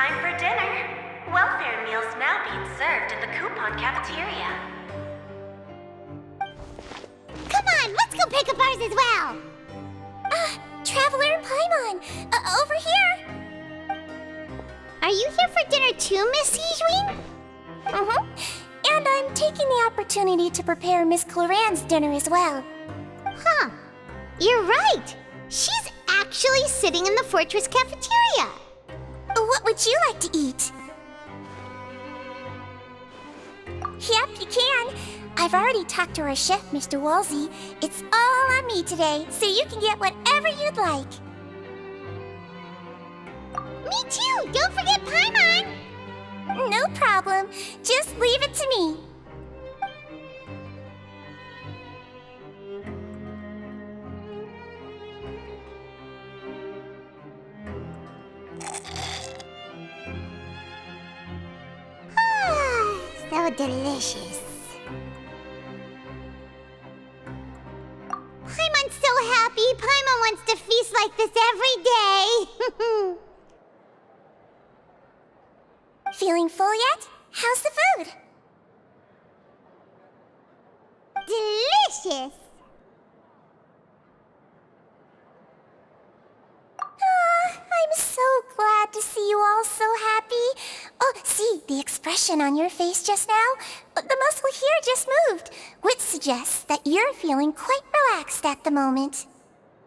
Time for dinner. Welfare meals now being served in the coupon cafeteria. Come on, let's go pick up ours as well! Traveler and Paimon, over here! Are you here for dinner too, Miss Seelie? And I'm taking the opportunity to prepare Miss Cloran's dinner as well. Huh. You're right. She's actually sitting in the fortress cafeteria. What would you like to eat? Yep, you can. I've already talked to our chef, Mr. Wolsey. It's all on me today, so you can get whatever you'd like. Me too! Don't forget Paimon! No problem. Just leave it to me. So delicious. Paimon's so happy. Paimon wants to feast like this every day. Feeling full yet? How's the food? Delicious. I'm so glad to see you all so happy. Oh, see, the expression on your face just now? The muscle here just moved, which suggests that you're feeling quite relaxed at the moment.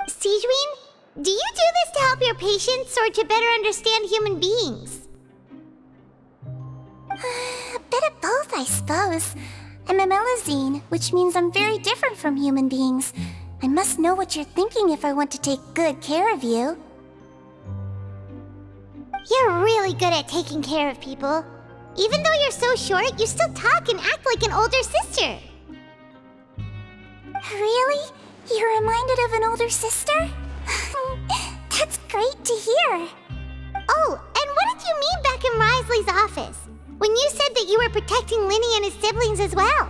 Seelie, do you do this to help your patients or to better understand human beings? A bit of both, I suppose. I'm a Melazine, which means I'm very different from human beings. I must know what you're thinking if I want to take good care of you. You're really good at taking care of people. Even though you're so short, you still talk and act like an older sister. Really? You're reminded of an older sister? That's great to hear. Oh, and what did you mean back in Risley's office? When you said that you were protecting Linny and his siblings as well?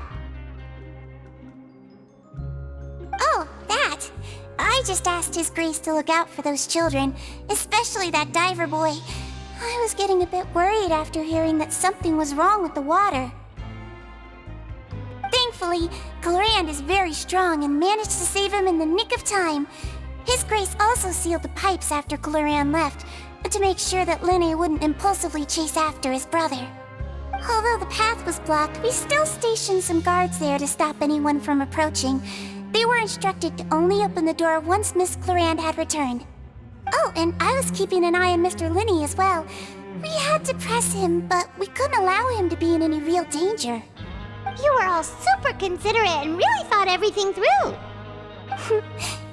Oh, that. I just asked His Grace to look out for those children, especially that diver boy. I was getting a bit worried after hearing that something was wrong with the water. Thankfully, Cloran is very strong and managed to save him in the nick of time. His Grace also sealed the pipes after Cloran left, to make sure that Linny wouldn't impulsively chase after his brother. Although the path was blocked, we still stationed some guards there to stop anyone from approaching. They were instructed to only open the door once Miss Cloran had returned. Oh, and I was keeping an eye on Mr. Linny as well. We had to press him, but we couldn't allow him to be in any real danger. You were all super considerate and really thought everything through.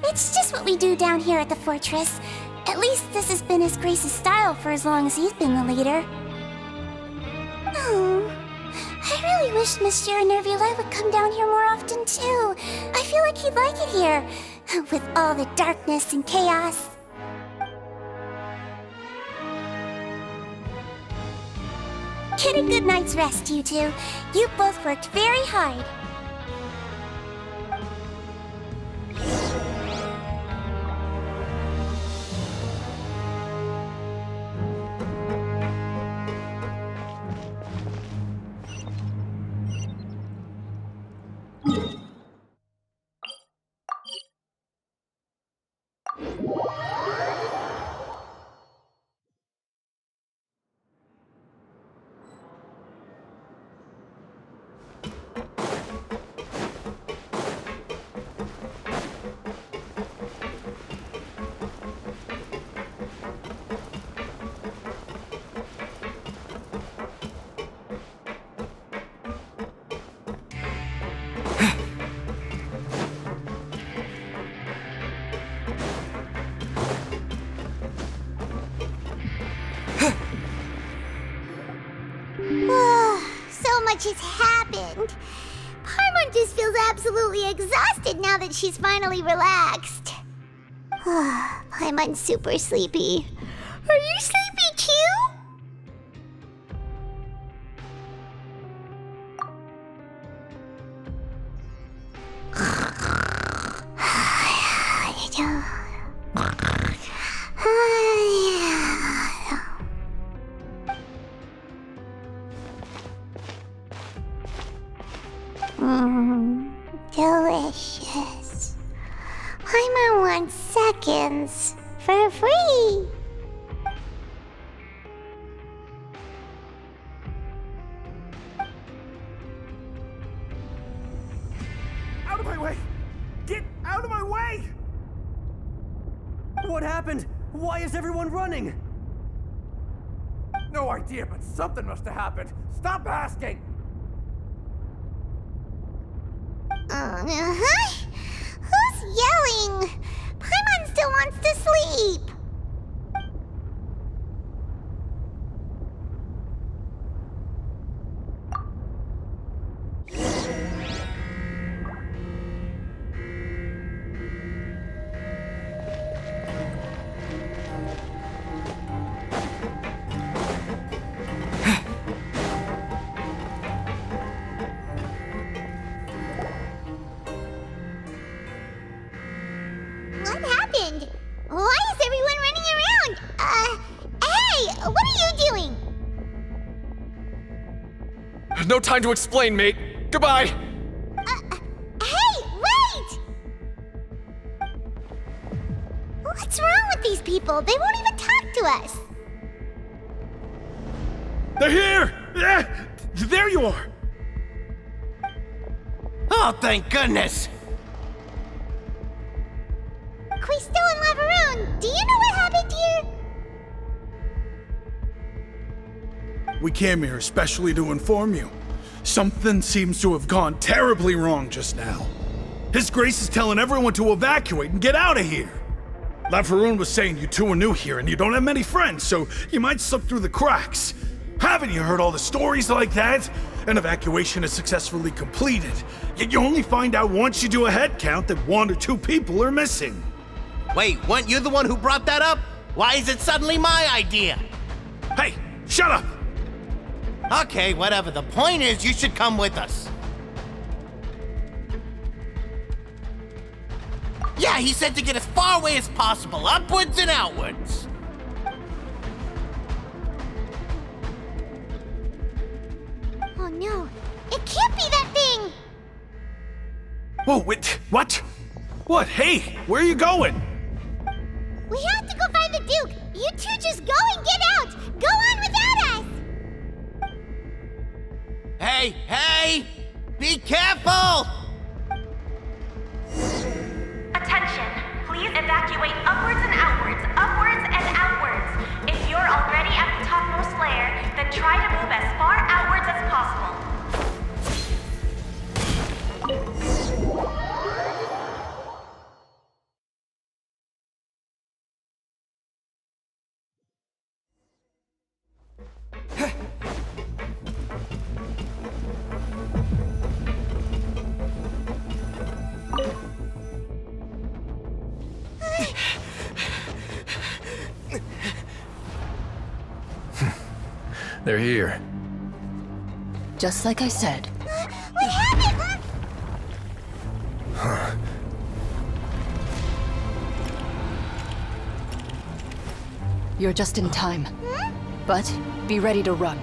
It's just what we do down here at the fortress. At least this has been His Grace's style for as long as he's been the leader. Oh, I really wish Monsieur Nervula would come down here more often too. I feel like he'd like it here, with all the darkness and chaos. Get a good night's rest, you two. You both worked very hard. So much has happened. Paimon just feels absolutely exhausted now that she's finally relaxed. Paimon's super sleepy. Are you sleepy too? Paimon wants seconds for free. Out of my way! Get out of my way! What happened? Why is everyone running? No idea, but something must have happened. Stop asking! Who's yelling? Paimon still wants to sleep. What happened? Why is everyone running around? Hey, what are you doing? No time to explain, mate. Goodbye. Hey, wait! What's wrong with these people? They won't even talk to us. They're here! Yeah, there you are! Oh, thank goodness! Quisto and Lavaroon, do you know what happened here? We came here especially to inform you. Something seems to have gone terribly wrong just now. His Grace is telling everyone to evacuate and get out of here. Lavaroon was saying you two are new here and you don't have many friends, so you might slip through the cracks. Haven't you heard all the stories like that? An evacuation is successfully completed, yet you only find out once you do a head count that 1 or 2 people are missing. Wait, weren't you the one who brought that up? Why is it suddenly my idea? Hey, shut up! Okay, whatever. The point is, you should come with us. Yeah, he said to get as far away as possible, upwards and outwards. Oh no, it can't be that thing! Whoa, wait, what? What? Hey, where are you going? We have to go find the Duke! You two just go and get out! Go on without us! Hey, hey! Be careful! Attention! Please evacuate upwards and outwards, upwards and outwards. If you're already at the topmost layer, then try to move as far outwards as possible. They're here. Just like I said. What happened? You're just in time. But be ready to run.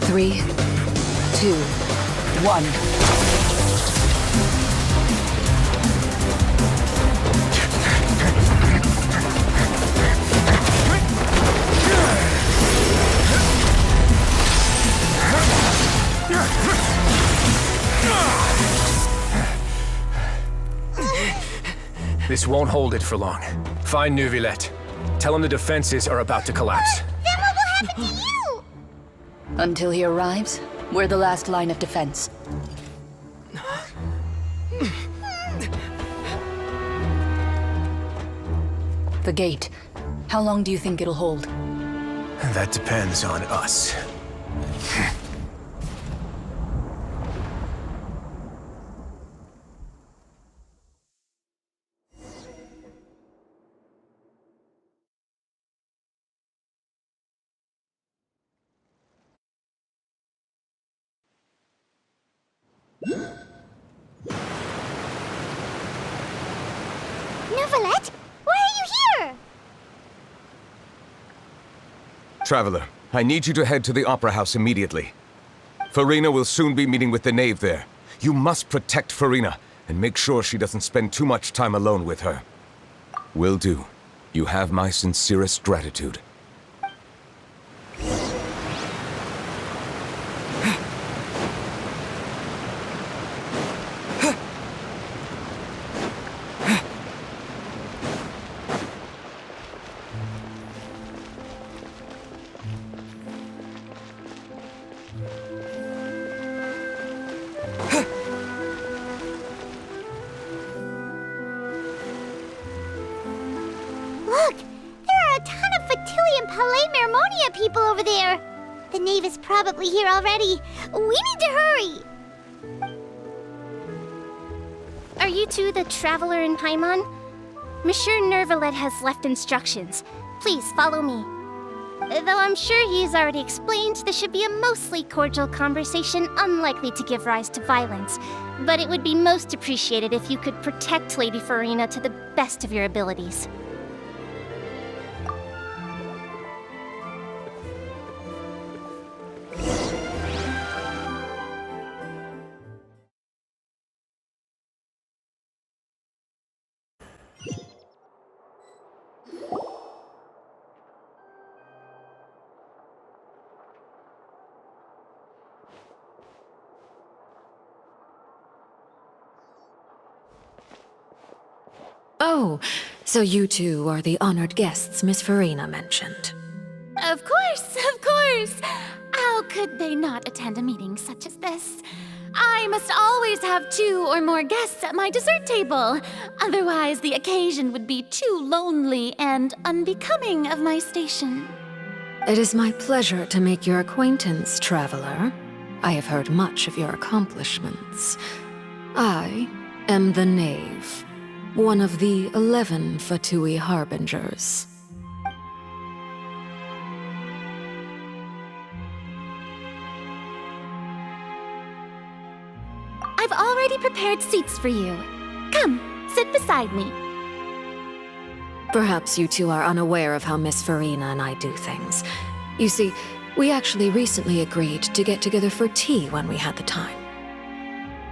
Three, 2, 1. This won't hold it for long. Find Neuvillette. Tell him the defenses are about to collapse. Then what will happen to you? Until he arrives, we're the last line of defense. The gate. How long do you think it'll hold? That depends on us. Neuvillette, why are you here? Traveler, I need you to head to the Opera House immediately. Farina will soon be meeting with the Knave there. You must protect Farina, and make sure she doesn't spend too much time alone with her. Will do. You have my sincerest gratitude. Look! There are a ton of Fatui and Palais Mermonia people over there! The Knave is probably here already. We need to hurry! Are you two the Traveler and Paimon? Monsieur Neuvillette has left instructions. Please follow me. Though I'm sure he's already explained, this should be a mostly cordial conversation, unlikely to give rise to violence. But it would be most appreciated if you could protect Lady Farina to the best of your abilities. Oh, so you two are the honored guests Miss Farina mentioned. Of course, of course! How could they not attend a meeting such as this? I must always have 2 or more guests at my dessert table. Otherwise, the occasion would be too lonely and unbecoming of my station. It is my pleasure to make your acquaintance, Traveler. I have heard much of your accomplishments. I am the Knave, one of the 11 Fatui Harbingers. I've already prepared seats for you. Come, sit beside me. Perhaps you two are unaware of how Miss Farina and I do things. You see, we actually recently agreed to get together for tea when we had the time.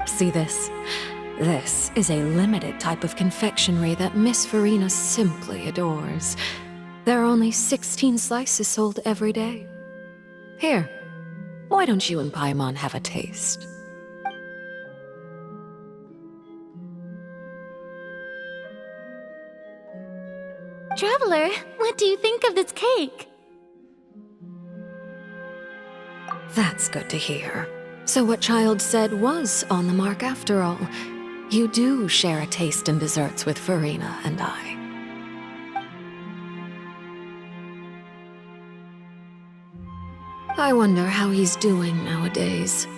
See this? This is a limited type of confectionery that Miss Farina simply adores. There are only 16 slices sold every day. Here, why don't you and Paimon have a taste? Traveler, what do you think of this cake? That's good to hear. So what Child said was on the mark after all. You do share a taste in desserts with Farina and I. I wonder how he's doing nowadays.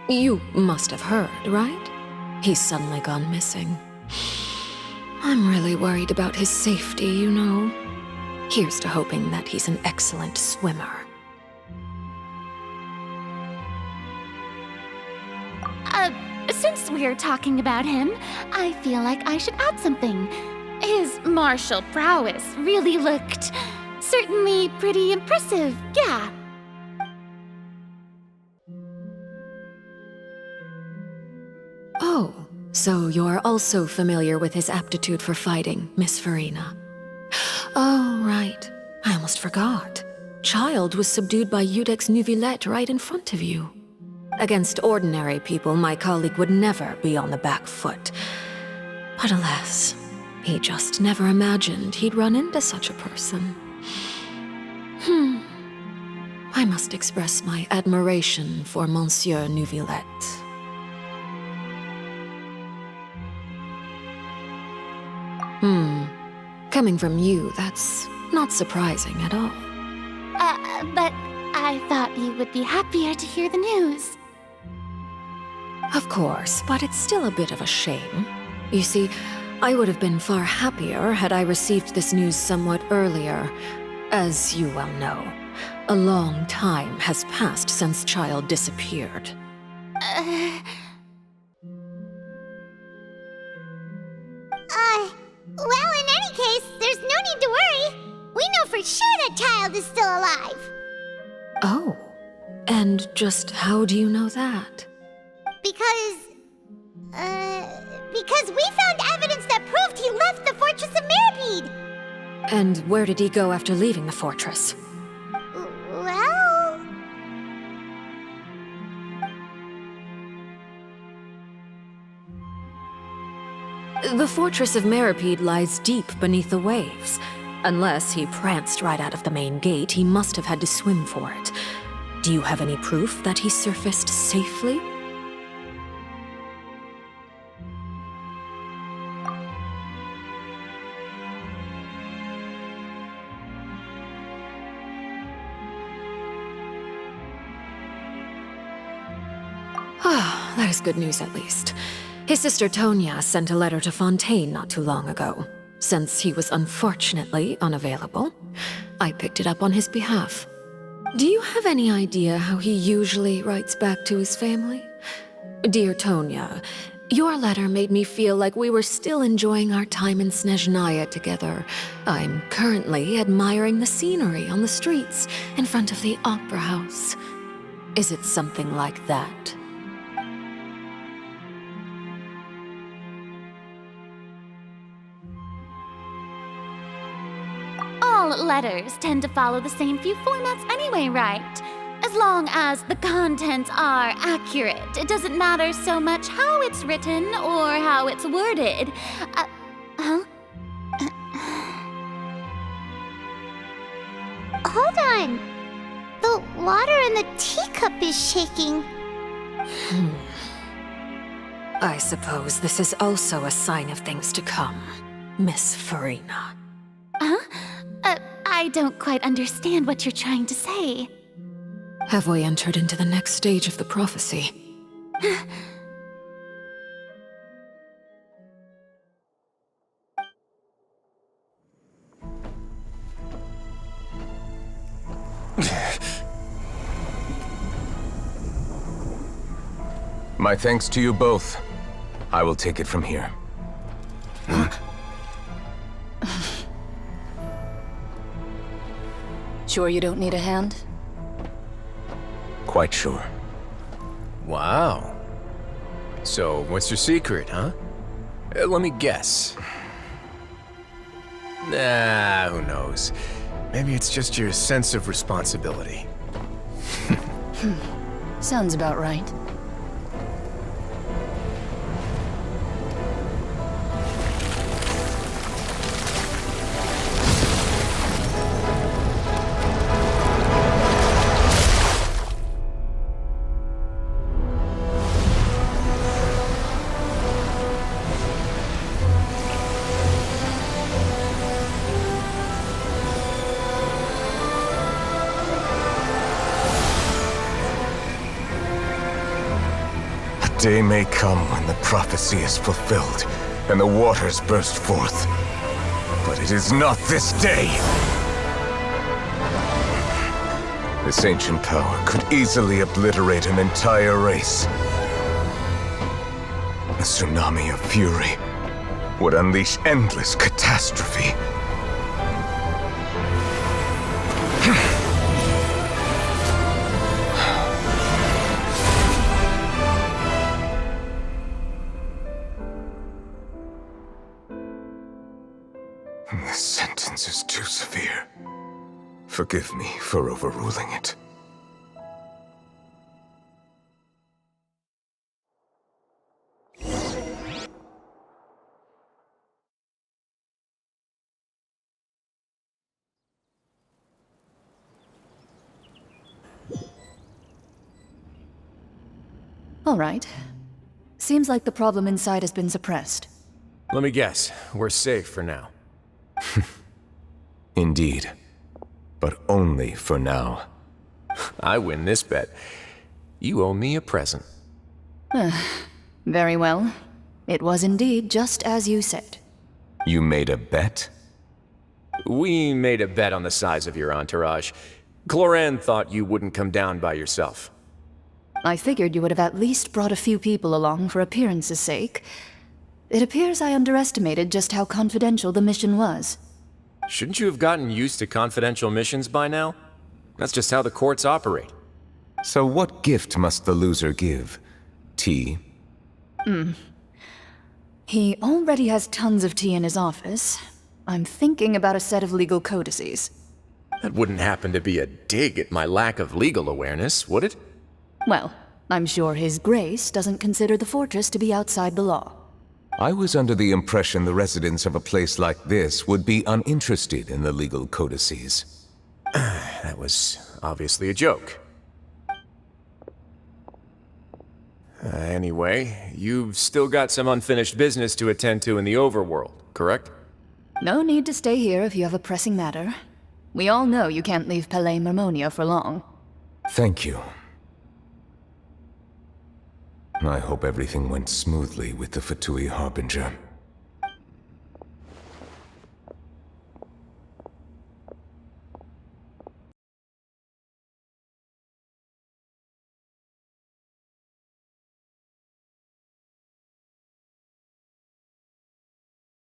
You must have heard, right? He's suddenly gone missing. I'm really worried about his safety, you know. Here's to hoping that he's an excellent swimmer. Since we're talking about him, I feel like I should add something. His martial prowess really looked certainly pretty impressive, yeah. Oh, so you're also familiar with his aptitude for fighting, Miss Farina. Oh, right. I almost forgot. Child was subdued by Iudex Neuvillette right in front of you. Against ordinary people, my colleague would never be on the back foot. But alas, he just never imagined he'd run into such a person. I must express my admiration for Monsieur Neuvillette. Coming from you, that's not surprising at all. But I thought you would be happier to hear the news. Of course, but it's still a bit of a shame. You see, I would have been far happier had I received this news somewhat earlier. As you well know, a long time has passed since Child disappeared. Well, in any case, there's no need to worry. We know for sure that Child is still alive. Oh, and just how do you know that? Because we found evidence that proved he left the Fortress of Mirapede. And where did he go after leaving the fortress? Well... The Fortress of Mirapede lies deep beneath the waves. Unless he pranced right out of the main gate, he must have had to swim for it. Do you have any proof that he surfaced safely? Ah, that is good news at least. His sister Tonya sent a letter to Fontaine not too long ago. Since he was unfortunately unavailable, I picked it up on his behalf. Do you have any idea how he usually writes back to his family? Dear Tonya, your letter made me feel like we were still enjoying our time in Snezhnaya together. I'm currently admiring the scenery on the streets in front of the opera house. Is it something like that? All letters tend to follow the same few formats anyway, right? As long as the contents are accurate, it doesn't matter so much how it's written or how it's worded. Hold on. The water in the teacup is shaking. I suppose this is also a sign of things to come, Miss Farina. I don't quite understand what you're trying to say. Have we entered into the next stage of the prophecy? My thanks to you both. I will take it from here. Sure you don't need a hand? Quite sure. Wow. So, what's your secret, huh? Let me guess. Nah, who knows? Maybe it's just your sense of responsibility. Sounds about right. Day may come when the prophecy is fulfilled, and the waters burst forth. But it is not this day! This ancient power could easily obliterate an entire race. A tsunami of fury would unleash endless catastrophe. This sentence is too severe. Forgive me for overruling it. All right. Seems like the problem inside has been suppressed. Let me guess, we're safe for now. Indeed. But only for now. I win this bet. You owe me a present. Very well. It was indeed just as you said. You made a bet? We made a bet on the size of your entourage. Cloran thought you wouldn't come down by yourself. I figured you would have at least brought a few people along for appearance's sake. It appears I underestimated just how confidential the mission was. Shouldn't you have gotten used to confidential missions by now? That's just how the courts operate. So what gift must the loser give? Tea? He already has tons of tea in his office. I'm thinking about a set of legal codices. That wouldn't happen to be a dig at my lack of legal awareness, would it? Well, I'm sure His Grace doesn't consider the fortress to be outside the law. I was under the impression the residents of a place like this would be uninterested in the legal codices. That was obviously a joke. Anyway, you've still got some unfinished business to attend to in the overworld, correct? No need to stay here if you have a pressing matter. We all know you can't leave Palais Marmonia for long. Thank you. I hope everything went smoothly with the Fatui Harbinger.